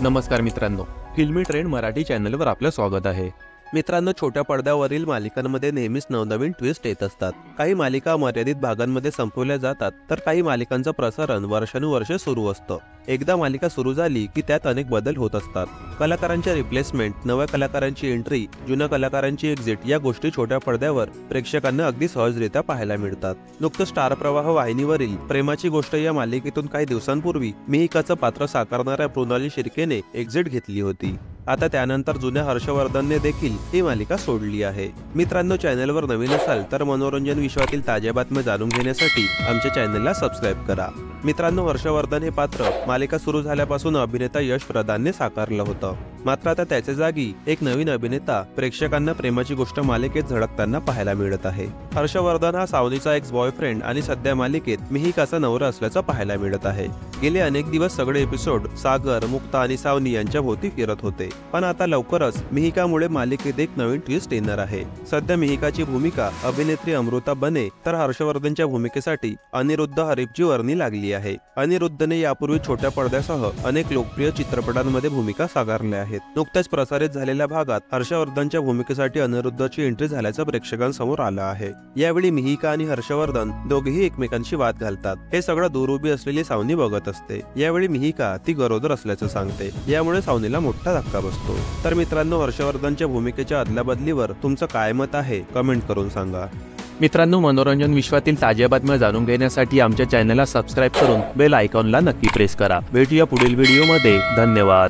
नमस्कार मित्रांनो, फिल्मी ट्रेंड मराठी चॅनलवर आपलं स्वागत आहे। मित्रांनो, छोट्या पडद्यावरील मालिकांमध्ये नेहमीच नवनवीन ट्विस्ट येत असतात। काही मालिका मर्यादित भागांमध्ये संपवल्या जातात, तर काही मालिकांचं प्रसारण वर्षानुवर्षे सुरू असतं। एकदा मालिका सुरू झाली की त्यात अनेक बदल होत असतात। कलाकारांच्या रिप्लेसमेंट, नव्या कलाकारांची एंट्री, जुन्या कलाकारांची एक्झिट या गोष्टी छोट्या पडद्यावर प्रेक्षकांना अगदी सहजरित्या पाहायला मिळतात। नुकतं स्टार प्रवाह वाहिनीवरील प्रेमाची गोष्ट या मालिकेतून काही दिवसांपूर्वी मिहिकाचं पात्र साकारणाऱ्या मृणाली शिर्केने एक्झिट घेतली होती। आता त्यानंतर जुन्या हर्षवर्धनने देखील ही मालिका सोडली आहे। मित्रांनो, चॅनलवर नवीन असाल तर मनोरंजन विश्वातील ताज्या बातम्या जाणून घेण्यासाठी आमच्या चॅनलला सबस्क्राईब करा। मित्रांनो, हर्षवर्धन हे पात्र मालिका सुरू झाल्यापासून अभिनेता यश प्रधानने साकारलं होतं, मात्र आता त्याच्या जागी एक नवीन अभिनेता प्रेक्षकांना प्रेमाची गोष्ट मालिकेत झळकताना पाहायला मिळत आहे। हर्षवर्धन हा सावनीचा एक्स बॉयफ्रेंड आणि सध्या मालिकेत मिहिकाचा नवरा असल्याचं पाहायला मिळत आहे। गेले अनेक दिवस सगळे एपिसोड सागर, मुक्ता आणि सावनी यांच्या भोवती फिरत होते, पण आता लवकरच मिहिकामुळे मालिकेत एक नवीन ट्विस्ट येणार आहे। सध्या मिहिकाची भूमिका अभिनेत्री अमृता बने तर हर्षवर्धनच्या भूमिकेसाठी अनिरुद्ध हरीफची वर्णी लागली आहे। अनिरुद्धने यापूर्वी छोट्या पडद्यासह अनेक लोकप्रिय चित्रपटांमध्ये भूमिका साकारल्या आहेत। नुकत्याच प्रसारित झालेल्या भागात हर्षवर्धनच्या भूमिकेसाठी अनिरुद्धची एंट्री झाल्याचं प्रेक्षकांसमोर आलं आहे। यावेळी मिहिका आणि हर्षवर्धन दोघेही एकमेकांशी वाद घालतात। हे सगळं दूर उभी असलेली सावनी बघत असते। यावेळी मिहिका ती गरोदर असल्याचं सांगते, यामुळे सावनीला मोठा धक्का बसतो। तर मित्रांनो, हर्षवर्धनच्या भूमिकेच्या अदलाबदलीवर तुमचं काय मत आहे, कमेंट करून सांगा। मित्रांनो, मनोरंजन विश्वातील ताज्या बातम्या जाणून घेण्यासाठी आमच्या चॅनलला सबस्क्राईब करून बेल आयकॉनला नक्की प्रेस करा। भेटूया पुढील व्हिडिओमध्ये। धन्यवाद।